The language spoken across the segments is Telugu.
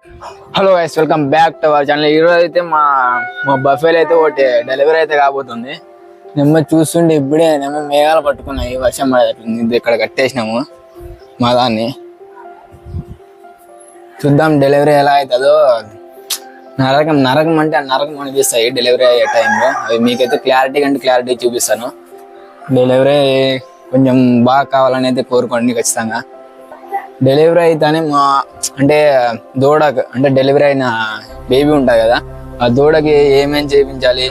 Hello guys, welcome back to our channel. ఈరోజు అయితే మా బఫేలో అయితే ఒకటి డెలివరీ అయితే కాబోతుంది. నెమ్మ చూస్తుంటే ఇప్పుడే మేఘాలు పట్టుకున్నాయి, వర్షం పడేటట్టుంది. ఇక్కడ కట్టేసినాము మా దాన్ని. చూద్దాం డెలివరీ ఎలా అవుతుందో. నరకం అంటే నరకం అనిపిస్తాయి డెలివరీ అయ్యే టైంలో. అవి మీకైతే క్లారిటీ చూపిస్తాను. డెలివరీ కొంచెం బాగా కావాలని అయితే కోరుకోండి ఖచ్చితంగా. డెలివరీ అయితేనే అంటే దూడకు అంటే డెలివరీ అయిన బేబీ ఉంటుంది కదా, ఆ దూడకి ఏమేమి చేయించాలి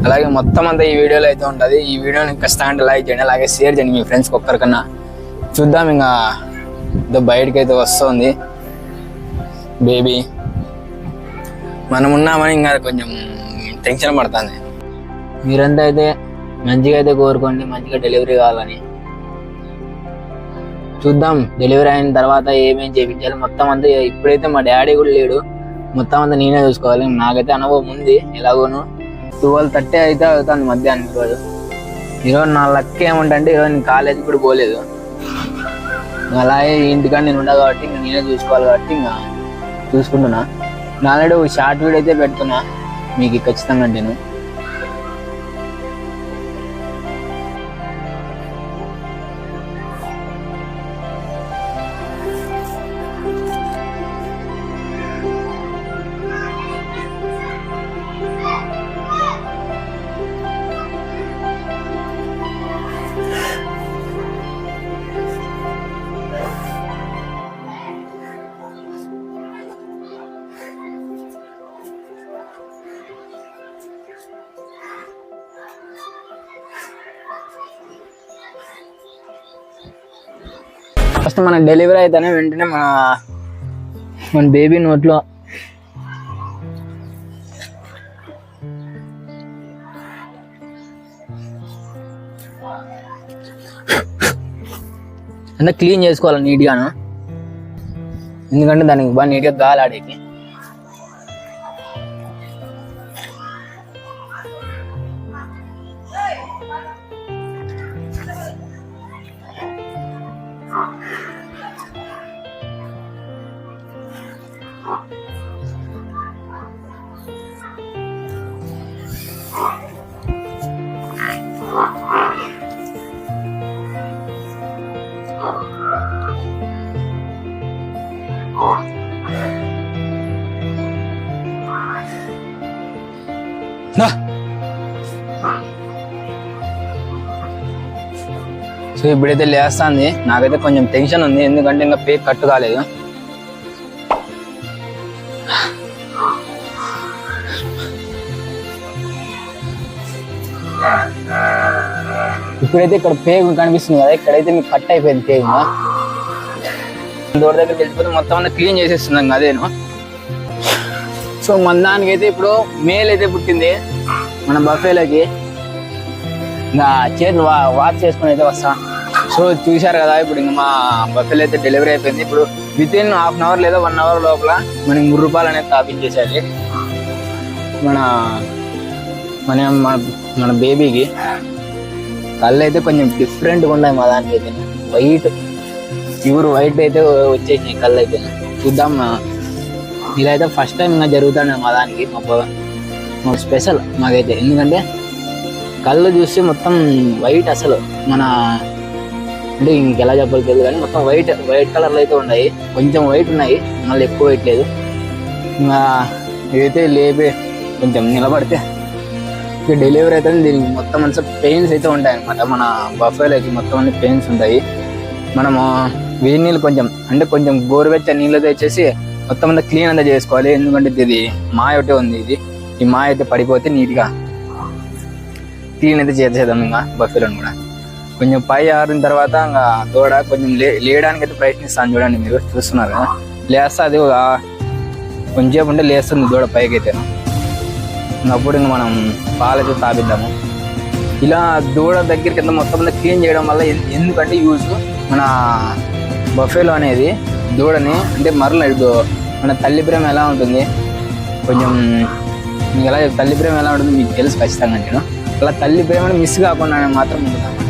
అలాగే మొత్తం అంతా ఈ వీడియోలో అయితే ఉంటుంది. ఈ వీడియోని ఖచ్చితంగా లైక్ చేయండి, అలాగే షేర్ చేయండి మీ ఫ్రెండ్స్కి ఒక్కరికన్నా. చూద్దాం ఇంకా బయటకి అయితే వస్తుంది బేబీ. మనం ఉన్నామని ఇంకా కొంచెం టెన్షన్ పడుతుంది. మీరంతా అయితే మంచిగా అయితే కోరుకోండి, మంచిగా డెలివరీ కావాలని. చూద్దాం డెలివరీ అయిన తర్వాత ఏమేం చేయించాలి మొత్తం అంతా. ఇప్పుడైతే మా డాడీ కూడా లేడు, మొత్తం అంతా నేనే చూసుకోవాలి. నాకైతే అనుభవం ఉంది ఎలాగోను. 12:30 అయితే అవుతుంది మధ్యాహ్నం. ఈరోజు నా లక్ ఏమంటే ఈరోజు నేను కాలేజీకి కూడా పోలేదు. అలాగే ఇంటికాడ నేను ఉండా కాబట్టి ఇంకా నేనే చూసుకోవాలి కాబట్టి ఇంకా చూసుకుంటున్నా. నాలుగు షార్ట్ వీడియో అయితే పెడుతున్నా మీకు ఖచ్చితంగా. నేను ఫస్ట్ మన డెలివరీ అయితేనే వెంటనే మన బేబీ నోట్లో అంతా క్లీన్ చేసుకోవాలి నీట్గాను, ఎందుకంటే దానికి బాగా నీట్గా గాలి ఆడేకి. సో ఇప్పుడైతే లేస్తుంది. నాకైతే కొంచెం టెన్షన్ ఉంది, ఎందుకంటే ఇంకా పేక్ కట్టు కాలేదు. ఇప్పుడైతే ఇక్కడ పేగు కనిపిస్తుంది కదా, ఇక్కడైతే మీకు కట్ అయిపోయింది పేగు. దూడ దగ్గరికి వెళ్ళిపోతే మొత్తం అంతా క్లీన్ చేసేస్తున్నాం అదేను. సో మన దానికైతే ఇప్పుడు మేల్ అయితే పుట్టింది మన బఫేలోకి. ఇంకా చేతులు వాష్ చేసుకుని అయితే వస్తాం. సో చూశారు కదా, ఇప్పుడు ఇంకా మా బఫేలో అయితే డెలివరీ అయిపోయింది. ఇప్పుడు వితిన్ ½ అవర్ లేదా 1 అవర్ లోపల మనకి ₹3 అనేది తాపించేసేది మన బేబీకి. కళ్ళు అయితే కొంచెం డిఫరెంట్గా ఉన్నాయి మా దానికి అయితే. ప్యూర్ వైట్ అయితే వచ్చేసినాయి కళ్ళు అయితే. చూద్దాం, ఇదైతే ఫస్ట్ టైం ఇంకా జరుగుతుంది మా దానికి. మాకు స్పెషల్ మాకైతే, ఎందుకంటే కళ్ళు చూస్తే మొత్తం వైట్. అసలు అంటే ఇంకెలా చెప్పాలి తెలియదు కానీ మొత్తం వైట్ కలర్లో అయితే ఉన్నాయి. కొంచెం వైట్ ఉన్నాయి, మళ్ళీ ఎక్కువ వైట్ లేదు. ఇంకా ఇదైతే లేపే కొంచెం నిలబడితే ఇక డెలివరీ అయితే దీనికి మొత్తం అంతా పెయిన్స్ అయితే ఉంటాయి అనమాట. మన బఫేలోకి మొత్తం అన్ని పెయిన్స్ ఉంటాయి. మనము వేడి నీళ్ళు కొంచెం గోరువెచ్చ నీళ్ళు తెచ్చేసి మొత్తం అంతా క్లీన్ అంతా చేసుకోవాలి. ఎందుకంటే ఇది మాయ ఒకటే ఉంది. ఈ మాయ అయితే పడిపోతే నీట్గా క్లీన్ అయితే చేసేద్దాం. ఇంకా బఫేలోని కూడా కొంచెం పై ఆరిన తర్వాత ఇంకా దూడ కొంచెం లేయడానికి అయితే ప్రయత్నిస్తాను. చూడండి, మీరు చూస్తున్నారు కదా, లేస్తా అది కొంచెంసేపు ఉంటే లేస్తుంది దూడ పైకి అయితే. అప్పుడు ఇంకా మనం పాలైతే తాపిద్దాము. ఇలా దూడ దగ్గరికి ఎంత మొత్తం అంతా క్లీన్ చేయడం వల్ల ఎందుకంటే యూజ్ మన బఫేలో అనేది దూడని అంటే మన తల్లి ప్రేమ ఎలా ఉంటుంది, కొంచెం మీకు ఎలా తల్లి ప్రేమ ఎలా ఉంటుంది మీకు తెలుసు ఖచ్చితంగా. నేను అలా తల్లి ప్రేమను మిస్ కాకుండా మాత్రం ఉంటుంది అన్నమాట.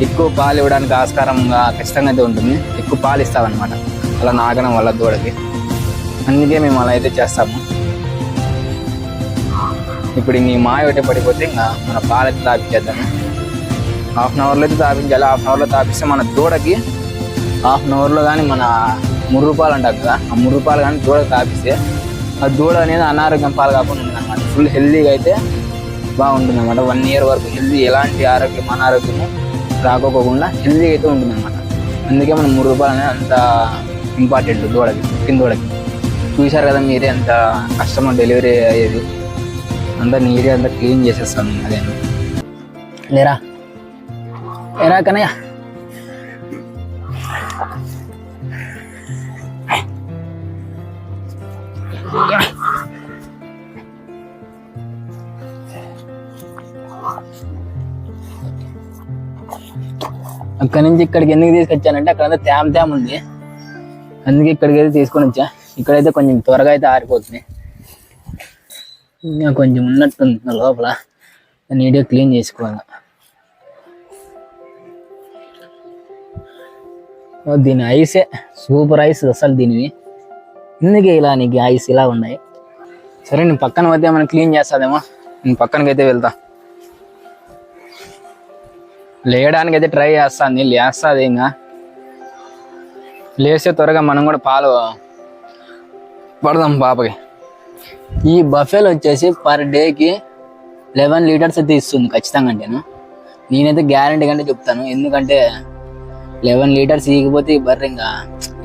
ఎక్కువ పాలు ఇవ్వడానికి ఆస్కారంగా ఖచ్చితంగా అయితే ఉంటుంది. ఎక్కువ పాలు ఇస్తామన్నమాట అలా నాగడం వల్ల దూడకి. అందుకే మేము అలా అయితే చేస్తాము. ఇప్పుడు ఈ మాయ ఒకటే పడిపోతే ఇంకా మన పాలు అయితే తాపించేద్దాము. హాఫ్ అన్ అవర్లో అయితే తాపించాలి. హాఫ్ అన్ అవర్లో తాపిస్తే మన దూడకి హాఫ్ అన్ అవర్లో కానీ మన 3 రూపాయలు అంటారు కదా, ఆ 3 రూపాయలు కానీ దూడకి తాపిస్తే ఆ దూడ అనేది అనారోగ్యం పాలు కాకుండా ఉంటుంది అనమాట. ఫుల్ హెల్తీగా అయితే బాగుంటుంది అనమాట. 1 ఇయర్ వరకు హెల్తీ, ఎలాంటి అనారోగ్యము రాకోకుండా హెల్తీగా అయితే ఉంటుంది అనమాట. అందుకే మనం 3 రూపాయలు అనేది అంత ఇంపార్టెంట్ దూడకి, పుట్టిన దూడకి. చూశారు కదా మీరే ఎంత కస్టమర్ డెలివరీ అయ్యేది. అంతా నీట్గా అంతా క్లీన్ చేసేస్తాను. అదే లేరా లేరా కన్నయ్య. అక్కడి నుంచి ఇక్కడికి ఎందుకు తీసుకొచ్చానంటే అక్కడ తేమ ఉంది, అందుకే ఇక్కడికి అయితే తీసుకొని వచ్చా. ఇక్కడైతే కొంచెం త్వరగా అయితే ఆరిపోతుంది. ఇంకా కొంచెం ఉన్నట్టుంది లోపల, నీట్గా క్లీన్ చేసుకోవాలి. దీని ఐసే సూపర్ ఐస్ అసలు దీనివి. ఎందుకే ఇలా నీకు ఐస్ ఇలా ఉన్నాయి? సరే నేను పక్కన పోతే మనం క్లీన్ చేస్తాదేమో, నేను పక్కనకైతే వెళ్తా. లేయడానికి అయితే ట్రై చేస్తాను, లేస్తుంది. ఇంకా లేస్తే త్వరగా మనం కూడా పాలు పడదాం పాపకి. ఈ బఫేలో వచ్చేసి పర్ డేకి 11 లీటర్స్ అయితే ఇస్తుంది ఖచ్చితంగా. అంటేను నేనైతే గ్యారంటీ కంటే చెప్తాను. ఎందుకంటే 11 లీటర్స్ ఇకపోతే ఈ బర్రె ఇంకా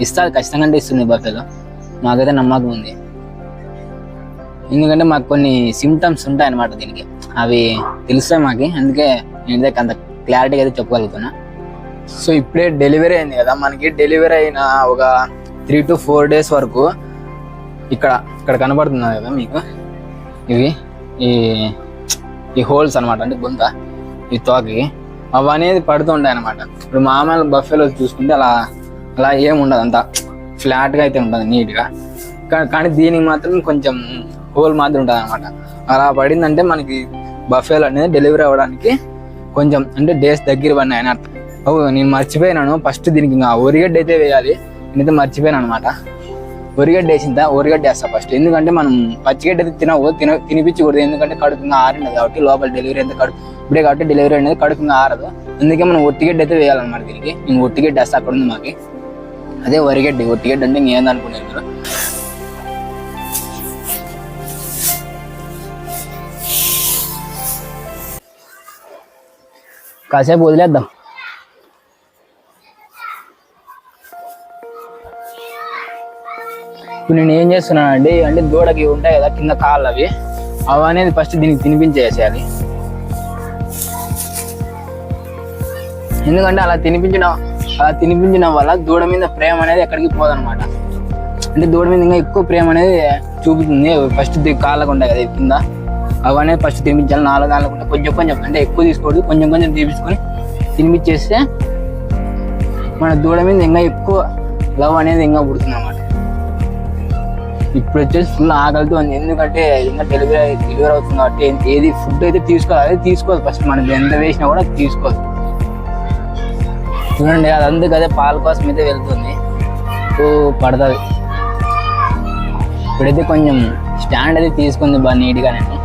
ఇస్తుంది ఖచ్చితంగా ఇస్తుంది బఫేలో. మాకైతే నమ్మకం ఉంది. ఎందుకంటే మాకు కొన్ని సిమ్టమ్స్ ఉంటాయి అన్నమాట దీనికి, అవి తెలుస్తాయి మాకు. అందుకే నేనైతే అంత క్లారిటీగా అయితే చెప్పగలుగుతున్నా. సో ఇప్పుడే డెలివరీ అయింది కదా, మనకి డెలివరీ అయిన ఒక 3 to 4 days వరకు ఇక్కడ కనబడుతున్నాయి కదా మీకు, ఇవి ఈ హోల్స్ అనమాట, అంటే గుంత, ఈ తోకకి అవి అనేది పడుతుంటాయి అనమాట. ఇప్పుడు మామూలు బఫేలో చూసుకుంటే అలా ఏమి ఉండదు, అంతా ఫ్లాట్గా అయితే ఉంటుంది నీట్గా. కానీ దీనికి మాత్రం కొంచెం హోల్ మాత్రం ఉంటుంది అనమాట. అలా పడిందంటే మనకి బఫేలో అనేది డెలివరీ అవ్వడానికి కొంచెం అంటే డేస్ దగ్గర పడినాయి అని అర్థం. నేను మర్చిపోయినాను, ఫస్ట్ దీనికి ఇంకా ఒరిగడ్డ అయితే వేయాలి. నేనైతే మర్చిపోయాను అనమాట. ఒరిగడ్డ ఒరిగడ్డ వేస్తా ఫస్ట్. ఎందుకంటే మనం పచ్చిగడ్డ అయితే తినిపించకూడదు, ఎందుకంటే కడుపు ఇంకా ఆరినది కాబట్టి. లోపల డెలివరీ అయితే ఇప్పుడే కాబట్టి డెలివరీ అనేది కడుపు ఇంకా ఆరదు. అందుకే మనం ఒట్టిగడ్డ అయితే వేయాలన్నమాట దీనికి. నేను ఒట్టిగడ్డ వేస్తా, అక్కడ ఉంది మాకు. అదే ఒరిగడ్డ. ఒట్టిగడ్డ అంటే ఇంకేందనుకునేది మీరు. కాసేపు వదిలేద్దాం. ఇప్పుడు నేను ఏం చేస్తున్నానండి అంటే దూడకి ఉంటాయి కదా కింద కాళ్ళు, అవి అనేది ఫస్ట్ దీనికి తినిపించేసేయాలి. ఎందుకంటే అలా తినిపించడం వల్ల దూడ మీద ప్రేమ అనేది ఎక్కడికి పోదనమాట. అంటే దూడ మీద ఇంకా ఎక్కువ ప్రేమ అనేది చూపుతుంది. ఫస్ట్ కాళ్ళకు ఉంటాయి కదా కింద, అవి అనేది ఫస్ట్ తినిపించాలి. 4 కాళ్ళకు కొంచెం అంటే ఎక్కువ తీసుకోవద్దు, కొంచెం తీపించుకొని తినిపించేస్తే మన దూడ మీద ఇంకా ఎక్కువ లవ్ అనేది ఇంకా పుడుతుంది అన్నమాట. ఇప్పుడు వచ్చేసి ఫుల్ ఆకలితో ఉంది, ఎందుకంటే ఇంకా డెలివరీ అవుతుంది కాబట్టి ఏది ఫుడ్ అయితే తీసుకోవాలి ఫస్ట్. మనం ఎంత వేసినా కూడా తీసుకోవాలి. చూడండి అది అందుకు అదే పాల కోసం అయితే వెళ్తుంది, పడుతుంది. ఇప్పుడైతే కొంచెం స్టాండ్ అయితే తీసుకుంది బాగా నీట్గా. నేను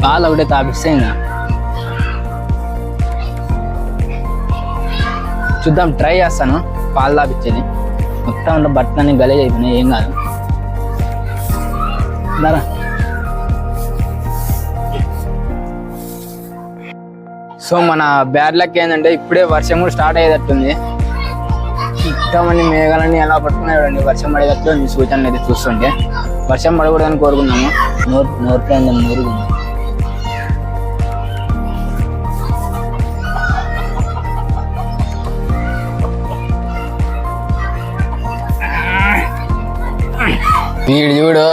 పాలు ఒకటే తాపిస్తే ఇంకా చూద్దాం, ట్రై చేస్తాను పాలు తాపించేది. మొత్తం అంతా బట్టలన్నీ గలీజ్ అయిపోయినాయి, ఏం కాదు. దారా సో మన బ్యాడ్ లక్ ఏంటంటే ఇప్పుడే వర్షం కూడా స్టార్ట్ అయ్యేటట్టుంది. ఇంతమంది మేఘాలన్నీ ఎలా పట్టుకున్నాయి, వర్షం పడేటట్లు సూచనలు అయితే చూస్తుంటే. వర్షం పడకూడదని కోరుకున్నాము. నోట్లో నూరుకుంది. వీడు చూడు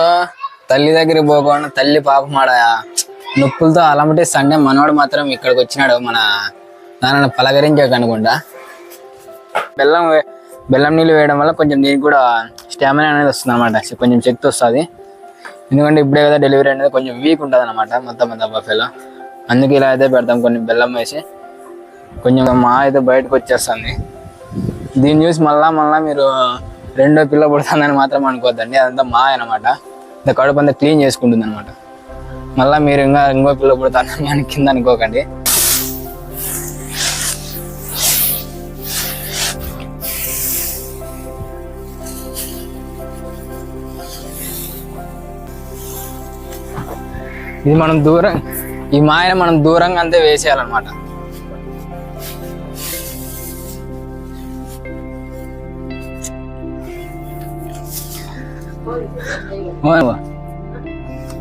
తల్లి దగ్గరికి పోకుండా తల్లి పాపమాడ నొప్పులతో అలమటే సండే మనవాడు మాత్రం ఇక్కడికి వచ్చినాడు మన నాన్న పలకరించాక అనుకుంటా. బెల్లం నీళ్ళు వేయడం వల్ల కొంచెం దీనికి కూడా స్టామినా అనేది వస్తుంది అనమాట, కొంచెం శక్తి వస్తుంది. ఎందుకంటే ఇప్పుడే కదా డెలివరీ అనేది కొంచెం వీక్ ఉంటుంది అనమాట మొత్తం బఫేలో. అందుకే ఇలా అయితే పెడతాం, కొన్ని బెల్లం వేసి. కొంచెం మా అయితే బయటకు వచ్చేస్తుంది. దీన్ని చూసి మళ్ళా మీరు రెండో పిల్ల పుడుతుందని మాత్రం అనుకోవద్దండి, అదంతా మాయ అనమాట. ఇంత కడుపు అంతా క్లీన్ చేసుకుంటుంది అనమాట. మళ్ళీ మీరు ఇంకో పిల్ల పుడుతుందని మన కింద అనుకోకండి. ఇది మనం దూరం, ఈ మాయను మనం దూరంగా అంతే వేసేయాలన్నమాట.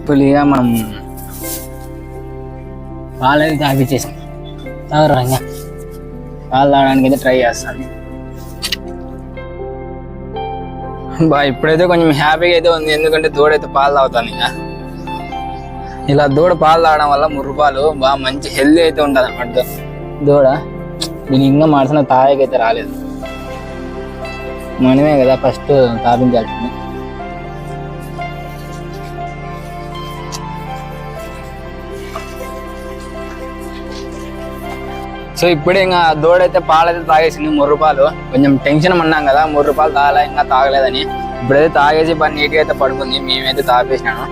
పులిగా మనం పాలు అయితే తాగిచ్చేసాం. తాగరంగా పాలు తాగడానికి అయితే ట్రై చేస్తాను. ఇప్పుడైతే కొంచెం హ్యాపీగా అయితే ఉంది, ఎందుకంటే దూడైతే పాలు తాగుతాను. ఇక ఇలా దూడ పాలు తాగడం వల్ల ముర్రుపాలు బాగా మంచి హెల్దీ అయితే ఉంటుంది అన్నమాట. దూడ దీని ఇంకా మనసున తాగకైతే రాలేదు, మనమే కదా ఫస్ట్ తాపించాల్సింది. సో ఇప్పుడే ఇంకా దూడైతే పాలైతే తాగేసింది, ముర్రుపాలు. కొంచెం టెన్షన్ అన్నాం కదా, ముర్రుపాలు తాగలే, ఇంకా తాగలేదని. ఇప్పుడైతే తాగేసి బాగా నీట్గా అయితే పడుకుంది. మేమైతే తాపేసినాను.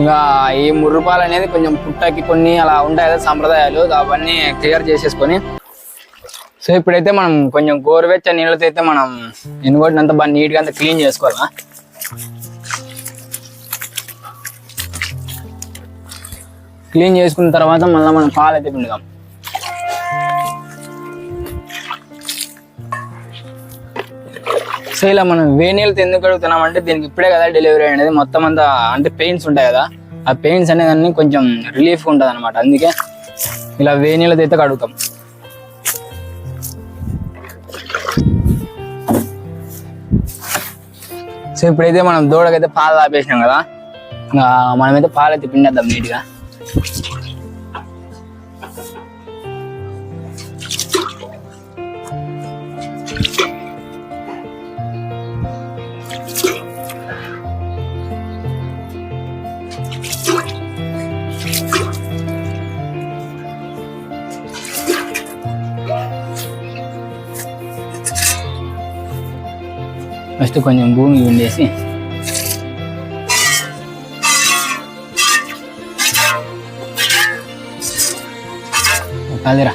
ఇంకా ఈ ముర్రుపాలు అనేది కొంచెం పుట్టకి కొన్ని అలా ఉంటాయి కదా సంప్రదాయాలు, అవన్నీ క్లియర్ చేసేసుకొని, సో ఇప్పుడైతే మనం కొంచెం గోరువెచ్చ నీళ్ళతో అయితే మనం ఎన్నుకొట్టినంత బాగా నీట్గా అంతా క్లీన్ చేసుకోవాలా. క్లీన్ చేసుకున్న తర్వాత మళ్ళీ మనం పాలు అయితే పిండుదాం. సో ఇలా మనం వేడి నీళ్ళతో ఎందుకు కడుగుతున్నామంటే, దీనికి ఇప్పుడే కదా డెలివరీ అనేది, మొత్తం అంతా అంటే పెయిన్స్ ఉంటాయి కదా, ఆ పెయిన్స్ అనేది కొంచెం రిలీఫ్గా ఉంటుంది అనమాట. అందుకే ఇలా వేడి నీళ్ళతో అయితే కడుగుతాం. సో ఇప్పుడైతే మనం దూడకైతే పాలు తాపేసినాం కదా, మనమైతే పాలు అయితే పిండేద్దాం నీట్గా. ఫస్ట్ కొంచెం భూమి ఉండేసి కాదురా,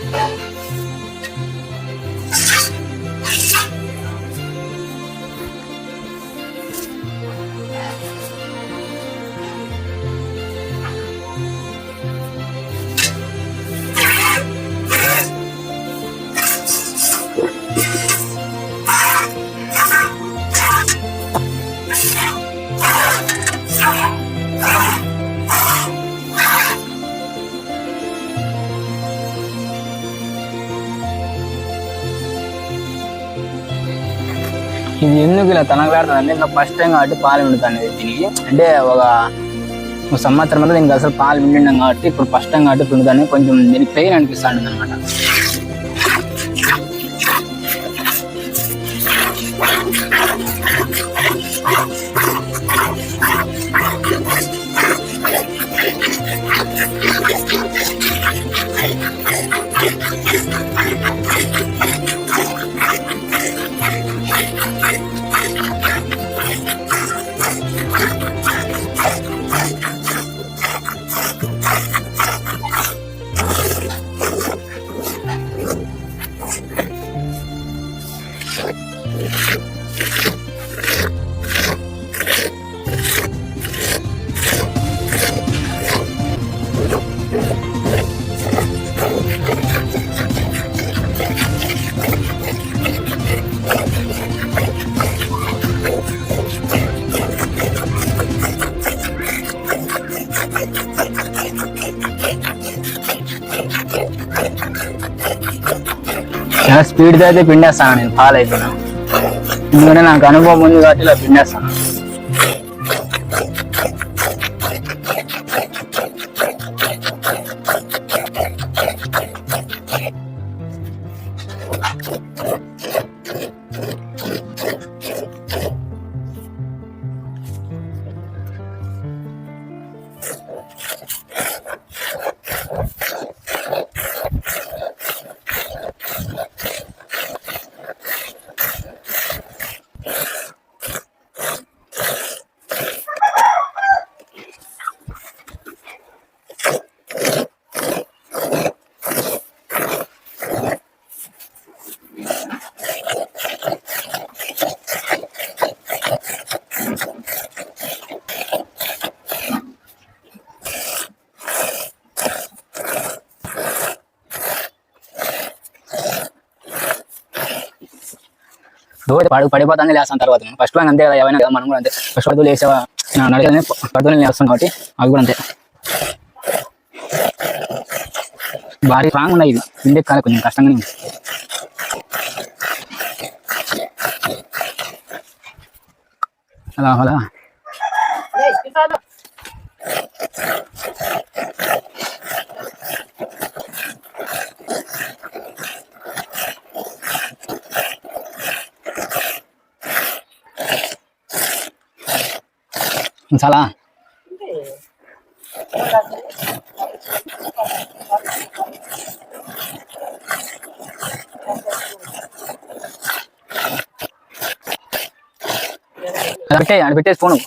ఇది ఎందుకు ఇలా తనకలాడుతుందంటే, ఇంకా ఫస్ట్ టైం కాబట్టి పాలు పిండుతాను దీనికి. అంటే ఒక సంవత్సరం అంతా దీనికి అసలు పాలు పిండినాం కాబట్టి ఇప్పుడు ఫస్ట్ టైం కాబట్టి పిండుతాను. కొంచెం దీనికి పెయిన్ అనిపిస్తాను అనమాట. చాలా స్పీడ్గా అయితే పిండేస్తాను నేను పాలు అయితే, ఎందుకంటే నాకు అనుభవం ఉంది కాబట్టి ఇలా పిండేస్తాను. రోజు పడిపోతానే లేస్తాను తర్వాత ఫస్ట్ వన్ అంతే కదా ఏమైనా కదా మనం కూడా అంతే ఫస్ట్ పడుతూ లేసావా నడకనే పడుతూనే లేస్తాం కాబట్టి అవి కూడా అంతే భారీ స్ట్రాంగ్ ఉన్నాయి ఇది ఇండే కాదు కొంచెం కష్టంగానే ఉంది అలా అలా చాలా అదే ఆడ పెట్టేసి ఫోను